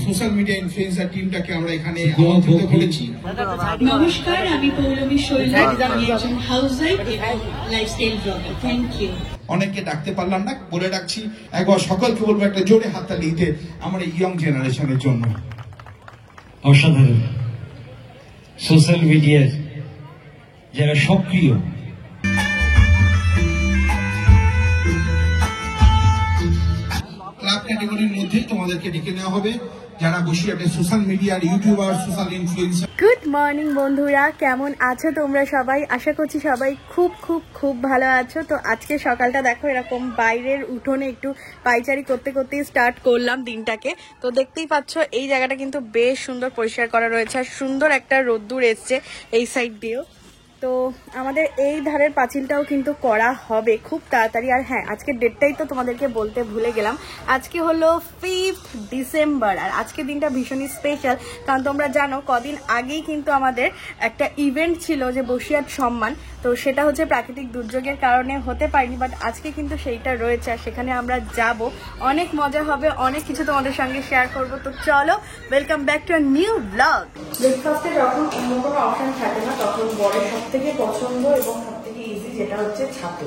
Social media influencer টিমটাকে আমরা এখানে আমন্ত্রিত করেছি। নমস্কার, আমি পৌলমী শৈলী, একজন হাউসওয়াইফ এবং লাইফস্টাইল ব্লগার। Thank you. অনেককে ডাকতে পারলাম না, বলে ডাকছি একবার সকলকে বলবো একটা জোরে হাততালি দিতে আমার ইয়ং জেনারেশনের জন্য। অসাধারণ সোশ্যাল মিডিয়ার যারা সক্রিয়, ক্লাব ক্যাটাগরির মধ্যে তোমাদেরকে ডেকে নেওয়া হবে যারা বসিরহাটের সোশ্যাল মিডিয়ার YouTuber, social influencer. Good morning বন্ধুরা, কেমন আছো তোমরা সবাই? আশা করছি সবাই খুব খুব খুব ভালো আছো। তো আজকে সকালটা দেখো এরকম বাইরের উঠোনে একটু পাইচারি করতে করতেই স্টার্ট করলাম দিনটাকে। তো দেখতেই পাচ্ছ এই জায়গাটা কিন্তু বেশ সুন্দর পরিষ্কার করা রয়েছে আর সুন্দর একটা রোদ্দুর এসছে এই সাইড দিয়েও। তো আমাদের এই ধারের পাঁচিলটাও কিন্তু করা হবে খুব তাড়াতাড়ি। আর হ্যাঁ, আজকের ডেটটাই তো তোমাদেরকে বলতে ভুলে গেলাম, আজকে হলো 5 ডিসেম্বর। আর আজকের দিনটা ভীষণই স্পেশাল, কারণ তোমরা জানো কদিন আগেই কিন্তু আমাদের একটা ইভেন্ট ছিল যে বসিরহাট সম্মান। তো সেটা হচ্ছে প্রাকৃতিক দুর্যোগের কারণে হতে পারেনি, বাট আজকে কিন্তু সেইটা রয়েছে আর সেখানে আমরা যাব। অনেক মজা হবে, অনেক কিছু তোমাদের সঙ্গে শেয়ার করব। তো চলো, welcome back to a new blog. ব্রেকফাস্টে যখন অন্য কোনো অপশন থাকে না, তখন বড় সব থেকে পছন্দ এবং সব থেকে ইজি যেটা হচ্ছে ছাতু।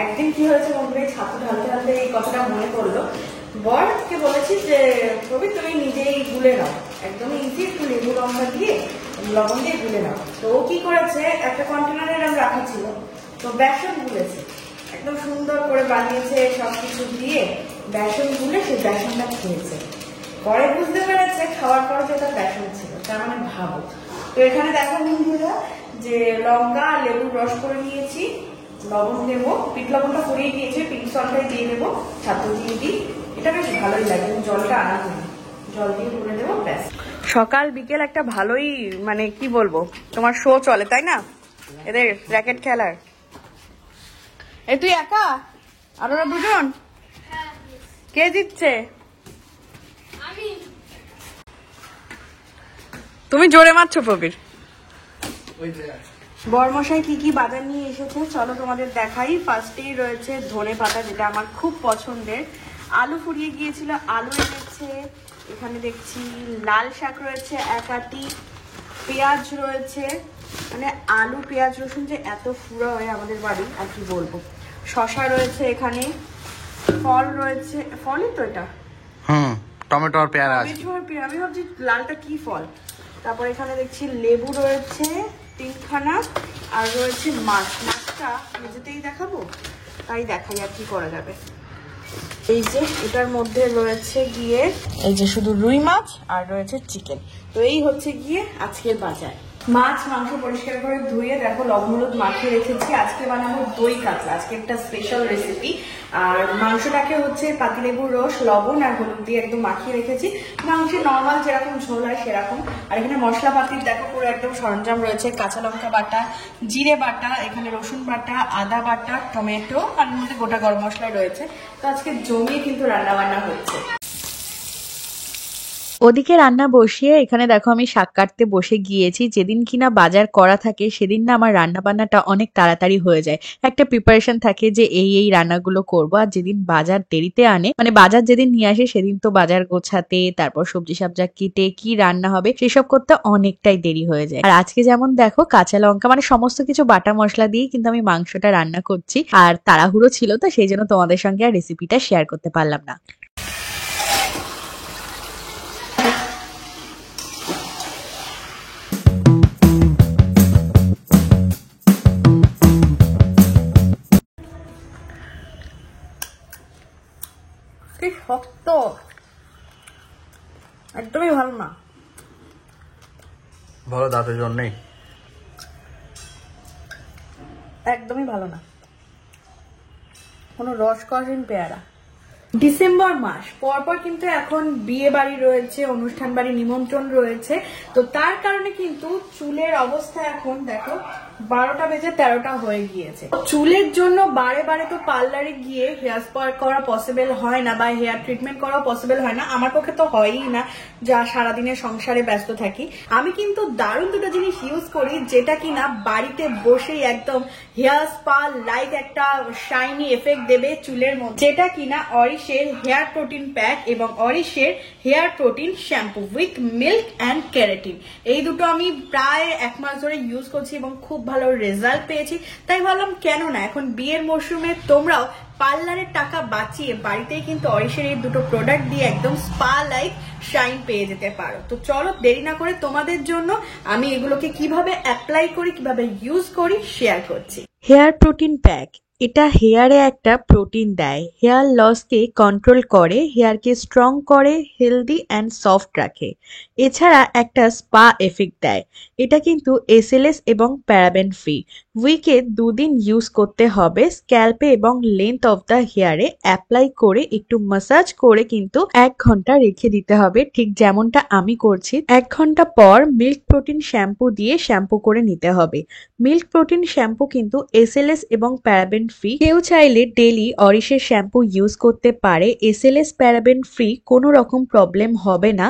একদিন কি হয়েছে বন্ধুরা, ছাতু ঢালতে ঢালতে এই কথাটা মনে পড়লো। বরকে বলেছি যে কবি তুমি নিজেই গুলে নাও, একদমই ইজি, একটু লেবু লঙ্কা দিয়ে লবণ দিয়ে গুলে নাও। তো ও কি করেছে, একটা কন্টেনারে এরকম রাখা ছিল, তো বেসন গুলেছে, একদম সুন্দর করে বানিয়েছে, সবকিছু দিয়ে বেসন গুলে সেই বেসনটা খেয়েছে। পরে বুঝতে পেরেছে খাওয়ার পরে যে ওটা বেসন ছিল, তার মানে ভাবো। তো এখানে দেখো বন্ধুরা যে লঙ্কা আর লেবুর রস করে নিয়েছি, লবণ দেবো, পিঠ লবণটা করিয়ে দিয়েছি, পিঙ্ক সল্টটাই দিয়ে দেবো, ছাতু দিয়ে দিই, এটা বেশ ভালোই লাগে। জলটা আনা করি, জল দিয়ে করে দেবো, ব্যাস। সকাল বিকেল একটা ভালোই মানে কি বলবো, তোমার শো চলে তাই না এদের র্যাকেট খেলার। এই তুই একা আর ওরা দুজন? কে জিতছে? তুমি জোরে মারছো প্রবীর। বরমশাই কি কি বাজার নিয়ে এসেছে চলো তোমাদের দেখাই। ফার্স্টেই রয়েছে ধনে পাতা, যেটা আমার খুব পছন্দের। আলু ফুরিয়ে গিয়েছিল, আলু এনেছে। এখানে দেখছি লাল শাক রয়েছে এক আটি, পেঁয়াজ রয়েছে, মানে আলু পেঁয়াজ রসুন যে এত ফুরা হয় আমাদের বাড়ি আর কি বলবো। শশা রয়েছে এখানে, ফল রয়েছে, ফলই তো এটা, টমেটো আর পেয়ারা আছে। আমি ভাবছি লালটা কি ফল। তারপর এখানে দেখছি লেবু রয়েছে 3খানা, আর রয়েছে মাছ। মাছটা নিজেতেই দেখাবো, তাই দেখাই আর কি করা যাবে। এই যে এটার মধ্যে রয়েছে গিয়ে এই যে শুধু রুই মাছ আর রয়েছে চিকেন। তো এই হচ্ছে গিয়ে আজকের বাজার। মাছ মাংস পরিষ্কার করে ধুয়ে দেখো লবণ হলুদ মাখিয়ে রেখেছি। আজকে বানাবো দই কাতলা, আজকে একটা স্পেশাল রেসিপি। আর মাংসটাকে হচ্ছে পাতিলেবুর রস, লবণ আর হলুদ দিয়ে একদম মাখিয়ে রেখেছি। মাংসের নর্মাল যেরকম ঝোল হয় সেরকম। আর এখানে মশলাপাতির দেখো পুরো একদম সরঞ্জাম রয়েছে, কাঁচা লঙ্কা বাটা, জিরে বাটা, এখানে রসুন বাটা, আদা বাটা, টমেটো, আর এর মধ্যে গোটা গরম মশলা রয়েছে। তো আজকে জমিয়ে কিন্তু রান্না বান্না হচ্ছে। ওদিকে রান্না বসিয়ে এখানে দেখো আমি শাক কাটতে বসে গিয়েছি। যেদিন কিনা বাজার করা থাকে সেদিন না আমার রান্না বান্নাটা অনেক তাড়াতাড়ি হয়ে যায়। একটা প্রিপারেশন থাকে যে এই রান্নাগুলো করবো। আর যেদিন বাজার দেরিতে আনে, মানে বাজার যেদিন নিয়ে আসে সেদিন তো বাজার গোছাতে, তারপর সবজি সাবজা কেটে কি রান্না হবে সেসব করতে অনেকটাই দেরি হয়ে যায়। আর আজকে যেমন দেখো কাঁচা লঙ্কা মানে সমস্ত কিছু বাটা মশলা দিয়ে কিন্তু আমি মাংসটা রান্না করছি। আর তাড়াহুড়ো ছিল তো সেই জন্য তোমাদের সঙ্গে আর রেসিপিটা শেয়ার করতে পারলাম না। শক্ত, একদমই ভালো না। ভালো দাঁতের জন্যই একদমই ভালো না, কোনো রসকসহীন পেয়ারা। ডিসেম্বর মাস পরপর কিন্তু এখন বিয়ে বাড়ি রয়েছে, অনুষ্ঠান বাড়ি, নিমন্ত্রণ রয়েছে। তো তার কারণে কিন্তু চুলের অবস্থা এখন দেখো 12টা বেজে 13টা হয়ে গিয়েছে। চুলের জন্য বারে বারে তো পার্লারে গিয়ে হেয়ার স্পা করা পসিবল হয় না বা হেয়ার ট্রিটমেন্ট করা পসিবল হয় না, আমার পক্ষে তো হয়ই না, যা সারাদিনের সংসারে ব্যস্ত থাকি। আমি কিন্তু দারুণ দুটো জিনিস ইউজ করি যেটা কিনা বাড়িতে বসেই একদম হেয়ার স্পা লাইক একটা শাইনি এফেক্ট দেবে চুলের মধ্যে, যেটা কিনা অরিশের হেয়ার প্রোটিন প্যাক এবং অরিশের hair protein shampoo with milk and keratin. এই দুটো আমি প্রায় 1 মাস ধরে ইউজ করছি এবং খুব ভালো রেজাল্ট পেয়েছি। তাই ভাবলাম কেন না এখন বিয়ের মরশুমে তোমরাও পার্লারের টাকা বাঁচিয়ে বাড়িতেই কিন্তু অরিশের এই দুটো প্রোডাক্ট দিয়ে একদম স্পা লাইক শাইন পেয়ে যেতে পারো। তো চলো দেরি না করে তোমাদের জন্য আমি এগুলোকে কিভাবে অ্যাপ্লাই করি, কিভাবে ইউজ করি শেয়ার করছি। হেয়ার প্রোটিন প্যাক, এটা হেয়ারে একটা প্রোটিন দেয়, হেয়ার লসকে কন্ট্রোল করে, হেয়ারকে স্ট্রং করে, হেলদি অ্যান্ড সফট রাখে। এছাড়া একটা স্পা এফেক্ট দেয়। এটা কিন্তু এসএলএস এবং প্যারাবেন ফ্রি। উইকে 2 দিন ইউজ করতে হবে। স্ক্যাল্পে এবং লেন্থ অফ দ্য হেয়ারে অ্যাপ্লাই করে একটু ম্যাসাজ করে কিন্তু 1 ঘন্টা রেখে দিতে হবে, ঠিক যেমনটা আমি করছি। 1 ঘন্টা পর মিল্ক প্রোটিন শ্যাম্পু দিয়ে শ্যাম্পু করে নিতে হবে। মিল্ক প্রোটিন শ্যাম্পু কিন্তু এসএলএস এবং প্যারাবেন ফ্রি। কেউ চাইলে ডেলি অরিশের শ্যাম্পু ইউজ করতে পারে। এসএলএস প্যারাবেন ফ্রি, কোনো রকম প্রবলেম হবে না।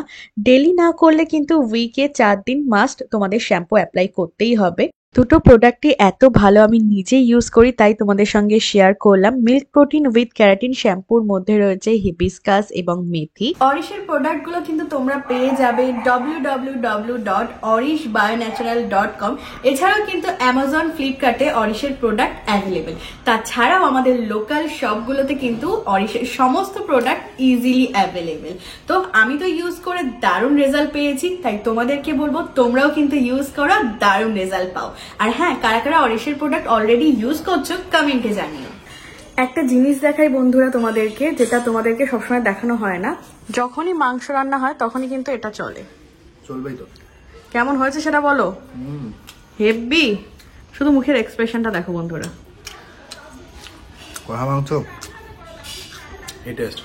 ডেলি না করলে কিন্তু উইকে 4 দিন মাস্ট তোমাদের শ্যাম্পু অ্যাপ্লাই করতেই হবে। দুটো প্রোডাক্টই এত ভালো, আমি নিজে ইউজ করি তাই তোমাদের সঙ্গে শেয়ার করলাম। মিল্ক প্রোটিন উইথ ক্যারাটিন শ্যাম্পুর মধ্যে রয়েছে হিবিস্কাস এবং মেথি। অরিশের প্রোডাক্টগুলো কিন্তু তোমরা পেয়ে যাবে www.orishbionatural.com। এছাড়াও কিন্তু অ্যামাজন, ফ্লিপকার্টে অরিশের প্রোডাক্ট অ্যাভেলেবেল। তাছাড়াও আমাদের লোকাল শপগুলোতে কিন্তু অরিশের সমস্ত প্রোডাক্ট ইজিলি অ্যাভেলেবেল। তো আমি তো ইউজ করে দারুণ রেজাল্ট পেয়েছি, তাই তোমাদেরকে বলবো তোমরাও কিন্তু ইউজ করো, দারুণ রেজাল্ট পাও। আর হ্যাঁ, কারা কারা অরিশের প্রোডাক্ট অলরেডি ইউজ করছো কমেন্টে জানিও। একটা জিনিস দেখাই বন্ধুরা তোমাদেরকে, যেটা তোমাদেরকে সবসময় দেখানো হয় না। যখনই মাংস রান্না হয় তখনই কিন্তু এটা চলে। চলবেই তো। কেমন হয়েছে সেটা বলো। হেভি, শুধু মুখের এক্সপ্রেশনটা দেখো বন্ধুরা। কড়া মাংস এই টেস্ট।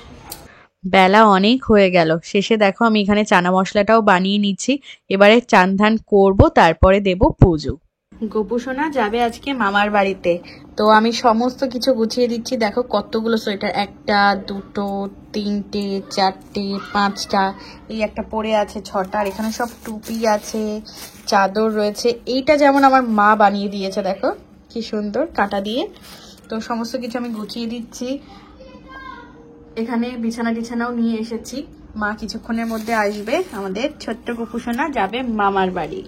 বেলা অনেক হয়ে গেল, শেষে দেখো আমি এখানে চানা মশলাটাও বানিয়ে নিচ্ছি। এবারে চান ধান করবো, তারপরে দেব পুজো। গোপুসোনা যাবে আজকে মামার বাড়িতে, তো আমি সমস্ত কিছু গুছিয়ে দিচ্ছি। দেখো কতগুলো সোয়েটার, 1টা 2টো 3টে 4টে 5টা, এই একটা পরে আছে 6টা, আর এখানে সব টুপি আছে, চাদর রয়েছে। এইটা যেমন আমার মা বানিয়ে দিয়েছে, দেখো কি সুন্দর কাটা দিয়ে। তো সমস্ত কিছু আমি গুছিয়ে দিচ্ছি। এখানে বিছানা টিছানাও নিয়ে এসেছি। মা কিছুক্ষণের মধ্যে আসবে। আমাদের ছোট্ট গোপুসোনা যাবে মামার বাড়ি।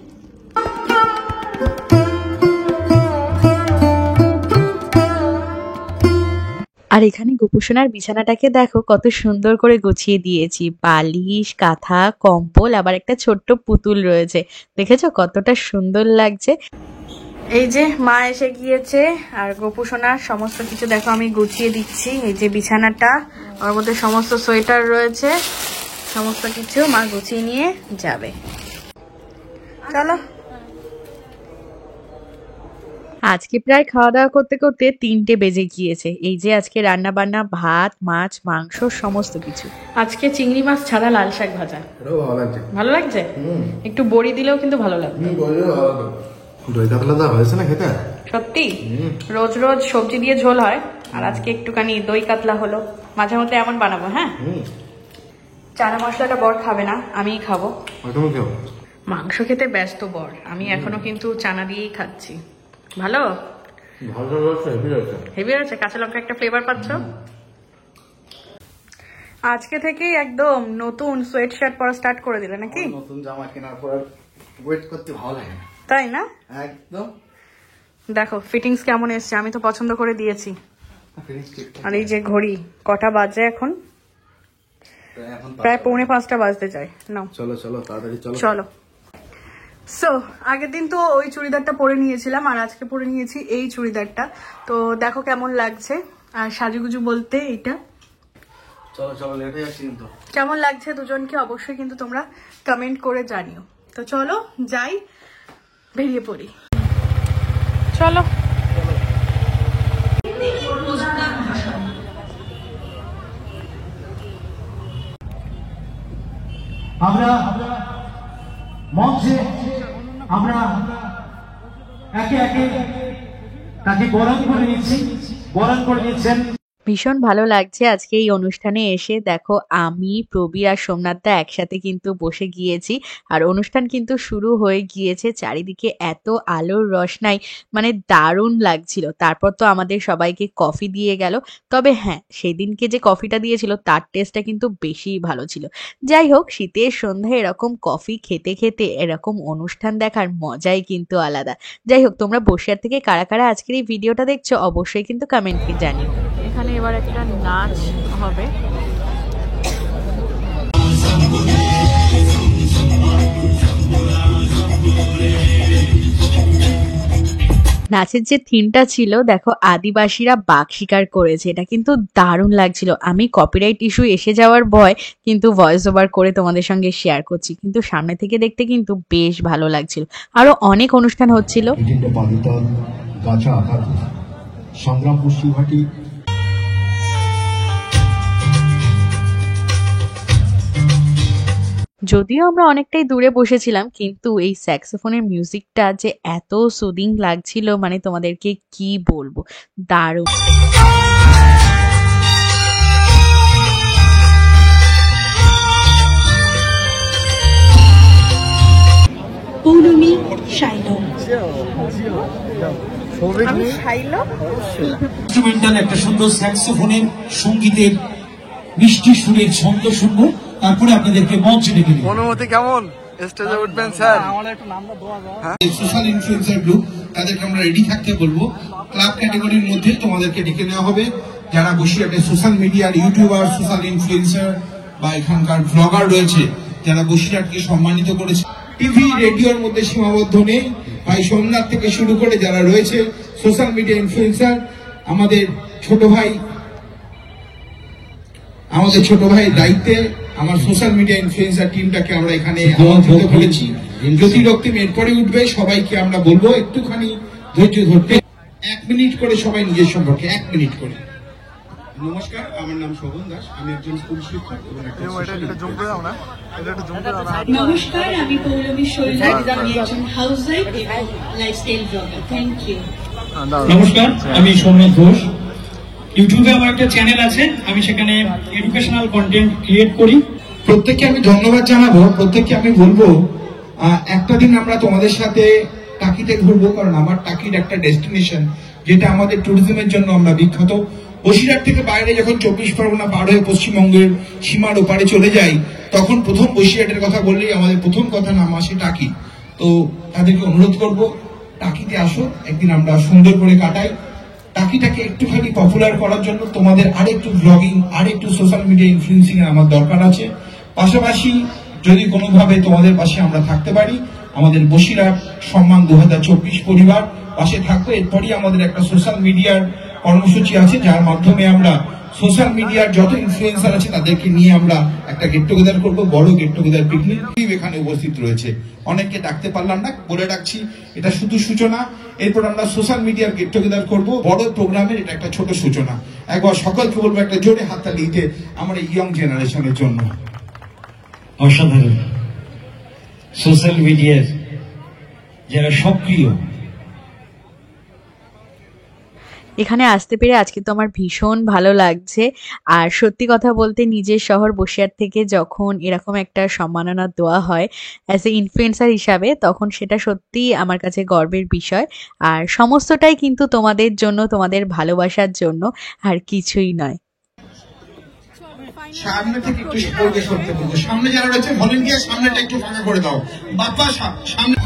আর এখানে গোপুসোনার বিছানাটাকে দেখো কত সুন্দর করে গুছিয়ে দিয়েছি। বালিশ, কাঁথা, কম্বল, আবার একটা ছোট্ট পুতুল রয়েছে। দেখেছো কতটা সুন্দর লাগছে। এই যে মা এসে গিয়েছে, আর গোপুসোনার সমস্ত কিছু দেখো আমি গুছিয়ে দিচ্ছি। এই যে বিছানাটা, ওর মধ্যে সমস্ত সোয়েটার রয়েছে, সমস্ত কিছু মা গুছিয়ে নিয়ে যাবে। চলো। আজকে প্রায় খাওয়া দাওয়া করতে করতে 3টে বেজে গিয়েছে। এই যে আজকে রান্না বান্না, ভাত, মাছ, মাংস, সমস্ত কিছু। আজকে চিংড়ি মাছ ছাড়া লাল শাক ভাজা। ভালো লাগছে? একটু বড়ি দিলেও কিন্তু ভালো লাগবে। দই কাতলা হয়েছে না খেতে? সত্যি রোজ রোজ সবজি দিয়ে ঝোল হয়, আর আজকে একটুখানি দই কাতলা হলো। মাঝে মধ্যে এমন বানাবো। হ্যাঁ, চানা মশলাটা বর খাবে না, আমিই খাবো। মাংস খেতে ব্যস্ত বর, আমি এখনো কিন্তু চানা দিয়েই খাচ্ছি। ভালো হেভি হয়েছে, কাঁচা লঙ্কা একটা ফ্লেভার পাচ্ছ। আজকে থেকেই একদম নতুন সোয়েট শার্ট পরা স্টার্ট করে দিলে নাকি? নতুন জামা কেনার পর ওয়েট করতে ভালো লাগে না, তাই না? একদম। দেখো ফিটিংস কেমন এসছে, আমি তো পছন্দ করে দিয়েছি। আর এই যে ঘড়ি, কটা বাজে এখন? প্রায় 4:45 বাজতে যায়। নাও চলো চলো তাড়াতাড়ি চলো চলো। সো আগের দিন তো ওই চুড়িদারটা পরে নিয়েছিলাম, আর আজকে পরে নিয়েছি এই চুড়িদারটা। তো দেখো কেমন লাগছে। আর সাজুগুজু বলতে এইটা। চলো চলো, লেট হয়ে যাচ্ছে কিন্তু। কেমন লাগছে দুজনকে অবশ্যই কিন্তু তোমরা কমেন্ট করে জানিও। তো চলো যাই, বেরিয়ে পড়ি। চলো। আমরা মঞ্চে আমরা একে একে তাকে বরণ করে নিচ্ছি, বরণ করে নিচ্ছেন। ভীষণ ভালো লাগছে আজকে এই অনুষ্ঠানে এসে। দেখো আমি, প্রবীর আর সোমনাথদা একসাথে কিন্তু বসে গিয়েছি আর অনুষ্ঠান কিন্তু শুরু হয়ে গিয়েছে। চারিদিকে এত আলোর রোশনাই, মানে দারুণ লাগছিল। তারপর তো আমাদের সবাইকে কফি দিয়ে গেল। তবে হ্যাঁ, সেদিনকে যে কফিটা দিয়েছিল তার টেস্টটা কিন্তু বেশিই ভালো ছিল। যাই হোক, শীতের সন্ধ্যায় এরকম কফি খেতে খেতে এরকম অনুষ্ঠান দেখার মজাই কিন্তু আলাদা। যাই হোক, তোমরা বসিরহাট থেকে কারা কারা আজকের এই ভিডিওটা দেখছো অবশ্যই কিন্তু কমেন্টে জানিও। এখানে এবার একটা নাচ হবে। নাচের যে থিমটা ছিল, দেখো আদিবাসীরা বাঘ শিকার করেছে, এটা কিন্তু দারুণ লাগছিল। আমি কপিরাইট ইস্যু এসে যাওয়ার ভয় কিন্তু ভয়েস ওভার করে তোমাদের সঙ্গে শেয়ার করছি, কিন্তু সামনে থেকে দেখতে কিন্তু বেশ ভালো লাগছিল। আরো অনেক অনুষ্ঠান হচ্ছিল। সংগ্রামপুর শিবহাটি যদিও আমরা অনেকটাই দূরে বসেছিলাম, কিন্তু এই স্যাক্সোফোনের মিউজিকটা যে এত সুদিং লাগছিল, মানে তোমাদেরকে কি বলবো, দারুণ। পৌলমী শাইল। ইনস্ট্রুমেন্টাল একটা সুন্দর স্যাক্সোফোনের সঙ্গীতের মিষ্টি সুরের ছন্দ শুনবো, তারপরে আপনাদেরকে মঞ্চে ডেকে দেব। অনুমতি কেমন? স্টেজে উঠবেন স্যার? সোশ্যাল ইনফ্লুয়েন্সার গ্রুপ, তাদেরকে আমরা রেডি থাকতে বলবো। ক্লাব ক্যাটাগরির মধ্যে তোমাদেরকে ডেকে নেওয়া হবে, যারা বসিরহাটে সোশ্যাল মিডিয়ার ইউটিউবার, সোশ্যাল ইনফ্লুয়েন্সার বা এখানকার ব্লগার রয়েছে, যারা বসিরহাটকে সম্মানিত করেছে। টিভি রেডিওর মধ্যে সীমাবদ্ধ নেই, ভাই সোমনাথ থেকে শুরু করে যারা রয়েছে সোশ্যাল মিডিয়া ইনফ্লুয়েন্সার, আমাদের ছোট ভাই দায়িত্বে আমার সোশ্যাল মিডিয়া ইনফ্লুয়েন্সার টিমটাকে আমরা এখানে আমন্ত্রিত করেছি। জ্যোতি রক্তিম এরপরে উঠবে, সবাইকে আমরা বলবো একটুখানি ধৈর্য ধরতে। 1 মিনিট করে সবাই নিজের সম্পর্কে 1 মিনিট করে। নমস্কার, আমার নাম শোভন দাস, আমি একজন স্কুল শিক্ষক এবং একটা নমস্কার, আমি পৌলমী শৈল, আমি একজন হাউসওয়াইফ এবং লাইফস্টাইল ব্লগার। Thank you. নমস্কার, আমি সোমনাথ ঘোষ। ইউটিউবে আমার একটা চ্যানেল আছে, আমি সেখানে এডুকেশনাল কন্টেন্ট ক্রিয়েট করি। প্রত্যেককে আমি ধন্যবাদ জানাবো। প্রত্যেককে আমি বলবো একটা দিন আমরা তোমাদের সাথে টাকিতে ঘুরবো, কারণ আমার টাকির একটা ডেস্টিনেশন, যেটা আমাদের ট্যুরিজমের জন্য আমরা বিখ্যাত। বসিরহাট থেকে বাইরে যখন 24 পরগনা পার হয়ে পশ্চিমবঙ্গের সীমার ওপারে চলে যাই, তখন প্রথম বসিরহাটের কথা বললেই আমাদের প্রথম কথা নাম আসে টাকি। তো তাদেরকে অনুরোধ করব, টাকিতে আসো, একদিন আমরা সুন্দর করে কাটাই। টাকিটাকে একটুখানি পপুলার করার জন্য তোমাদের আরেকটু ব্লগিং, আরেকটু সোশ্যাল মিডিয়া ইনফ্লুয়েন্সিং এর আমার দরকার আছে। পাশাপাশি যদি কোনোভাবে তোমাদের পাশে আমরা থাকতে পারি, আমাদের বসিরহাট সম্মান 2024 পরিবার পাশে থাকবো। এরপরই আমাদের একটা সোশ্যাল মিডিয়ার কর্মসূচি আছে, যার মাধ্যমে আমরা সোশ্যাল মিডিয়ার যত ইনফ্লুয়েন্সার আছে তাদেরকে নিয়ে আমরা একটা গেট টুগেদার করবো, বড় গেট টুগেদার পিকনিক। এখানে উপস্থিত রয়েছে, অনেককে ডাকতে পারলাম না, বলে ডাকছি এটা শুধু সূচনা। এরপর আমরা সোশ্যাল মিডিয়ার গেট টুগেদার করবো, বড় প্রোগ্রামের এটা একটা ছোট সূচনা। একবার সকলকে বলবো একটা জোরে হাততালি দিতে আমার এই ইয়ং জেনারেশনের জন্য। অসাধারণ। সোশ্যাল মিডিয়ার যারা সক্রিয়, এখানে আসতে পেরে আজকে তো আমার ভীষণ ভালো লাগছে। আর সত্যি কথা বলতে, নিজের শহর বসিরহাট থেকে যখন এরকম একটা সম্মাননা দেওয়া হয় অ্যাজ এ ইনফ্লুয়েন্সার হিসাবে, তখন সেটা সত্যিই আমার কাছে গর্বের বিষয়। আর সমস্তটাই কিন্তু তোমাদের জন্য, তোমাদের ভালোবাসার জন্য, আর কিছুই নয়। সামনে থেকে একটু সরতে বলবো, সামনে যারা রয়েছে ভলেন্টিয়ার, সামনেটা একটু ফাঁকা করে দাও বাপ্পা, সামনে।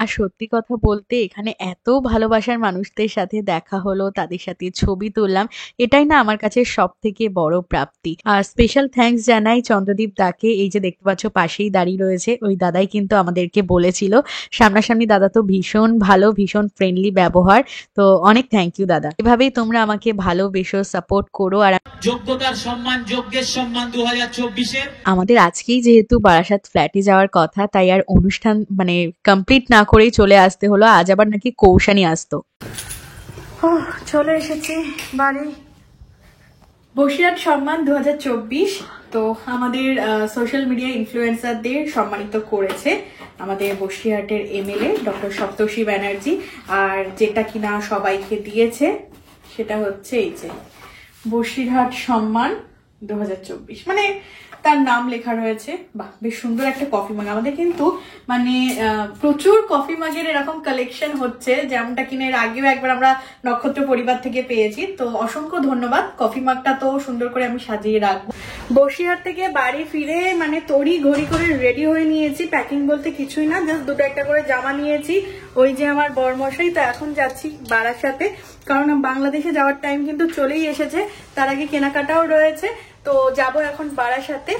আর সত্যি কথা বলতে, এখানে এত ভালোবাসার মানুষদের সাথে দেখা হলো, তাদের সাথে ছবি তুললাম, এটাই না আমার কাছে সব থেকে বড় প্রাপ্তি। আর স্পেশাল থ্যাঙ্কস জানাই চন্দ্রদীপ দাকে। এই যে দেখতে পাচ্ছ পাশেই দাঁড়িয়ে রয়েছে, ওই দাদাই কিন্তু আমাদেরকে বলেছিল। সামনাসামনি দাদা তো ভীষণ ভালো, ভীষণ ফ্রেন্ডলি ব্যবহার। তো অনেক থ্যাংক ইউ দাদা। এভাবেই তোমরা আমাকে ভালোবেসো, সাপোর্ট করো। আর যোগ্যতার সম্মান, যোগ্যের সম্মান 2024-এর। আমাদের আজকেই যেহেতু বারাসাত ফ্ল্যাটে যাওয়ার কথা, তাই আর অনুষ্ঠান মানে কমপ্লিট না করেই চলে আসতে হলো। আজ আবার নাকি কৌশানি আসতো। চলে এসেছি বাড়ি। বসিরহাট সম্মান 2024 তো আমাদের সোশ্যাল মিডিয়া ইনফ্লুয়েন্সারদের সম্মানিত করেছে আমাদের বসিরহাটের এমএলএ ডক্টর সপ্তর্ষি ব্যানার্জি। আর যেটা কিনা সবাইকে দিয়েছে সেটা হচ্ছে এই যে বসিরহাট সম্মান 2024, মানে তার নাম লেখা রয়েছে। বাহ, বেশ সুন্দর একটা কফি মাগ। আমাদের কিন্তু মানে প্রচুর কফি মাগের এরকম কালেকশন হচ্ছে, যেমনটা কিনা এর আগেও একবার আমরা নক্ষত্র পরিবার থেকে পেয়েছি। তো অসংখ্য ধন্যবাদ। কফি মাগটা তো সুন্দর করে আমি সাজিয়ে রাখবো। বসিরহাট থেকে বাড়ি ফিরে মানে তড়ি ঘড়ি করে রেডি হয়ে নিয়েছি। প্যাকিং বলতে কিছুই না, জাস্ট দুটো একটা করে জামা নিয়েছি। ওই যে আমার বরমশাই, তো এখন যাচ্ছি বারাসাতে, কারণ বাংলাদেশে যাওয়ার টাইম কিন্তু চলেই এসেছে। তার আগে কেনাকাটাও রয়েছে, তো যাব এখন বারাসাতে।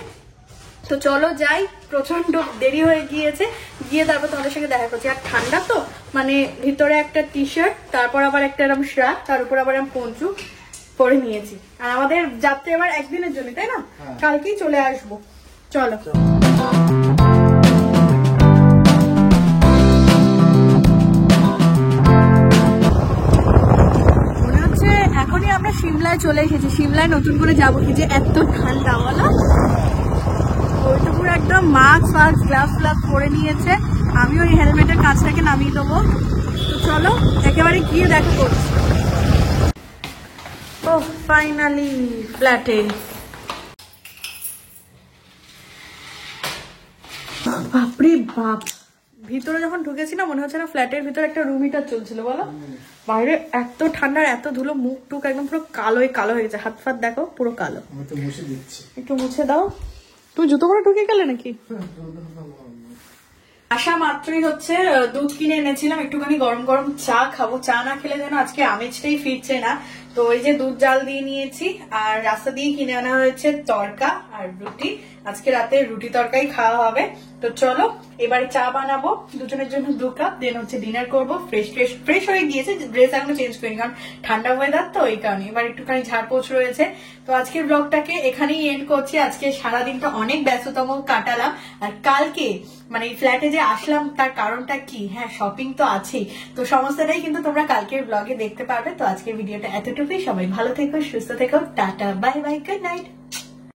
তো চলো যাই, প্রচন্ড দেরি হয়ে গিয়েছে, গিয়ে তারপর তোমাদের সঙ্গে দেখা করছি। আর ঠান্ডা তো, মানে ভিতরে একটা টি শার্ট, তারপর আবার একটা এরকম শার্ট, তার উপর আবার আমি পঞ্চু পরে নিয়েছি। আর আমাদের যাত্রা এবার একদিনের জন্য, তাই না? কালকেই চলে আসবো। চলো। এখনই আমরা সিমলায় চলে এসেছি। সিমলায় নতুন করে যাবো কি যে এত ঠান্ডা, বলো? ওইটুকু একদম মাস্ক ফাস্ক গ্লাভস ফ্লাভস পরে নিয়েছে। আমি ওই হেলমেটের কাজটাকে নামিয়ে দেবো। তো চলো একেবারে গিয়ে দেখা করছি। ও ফাইনালি ফ্ল্যাটে। বাপরে বাপ, ভিতরে যখন ঢুকেছি না মনে হচ্ছে না ফ্ল্যাটের ভিতরে একটা রুম হিটার চলছিল, বলো? বাইরে এত ঠান্ডা, এত ধুলো, মুখ টুক একদম পুরো কালো হয়ে গেছে। হাত ফাত দেখো পুরো কালো। একটু মুছে দাও। তুমি জুতো করে ঢুকে গেলে নাকি? আসা মাত্রই হচ্ছে দুধ কিনে এনেছিলাম, একটুখানি গরম গরম চা খাবো। চা না খেলে যেন আজকে আমেজটাই ফিরছে না। তো এই যে দুধ জাল দিয়ে নিয়েছি, আর রাস্তা দিয়ে কিনে আনা হয়েছে তড়কা আর রুটি। আজকে রাতে রুটি তরকাই খাওয়া হবে। তো চলো এবারে চা বানাবো দুজনের জন্য 2 কাপ, দেন হচ্ছে ডিনার করবো। ফ্রেশ হয়ে গিয়েছে, ড্রেস এখনো চেঞ্জ করিনি কারণ ঠান্ডা ওয়েদার তো, এই কারণে। এবার একটুখানি ঝাড়পোছ রয়েছে। তো আজকের ব্লগটাকে এখানেই এন্ড করছি। আজকে সারাদিনটা অনেক ব্যস্ততম কাটালাম। আর কালকে মানে এই ফ্ল্যাটে যে আসলাম তার কারণটা কি, হ্যাঁ শপিং তো আছেই। তো সমস্তটাই কিন্তু তোমরা কালকের ব্লগে দেখতে পারবে। তো আজকের ভিডিওটা এতটুকুই। সবাই ভালো থেকো, সুস্থ থেকো, tata, bye bye, good night.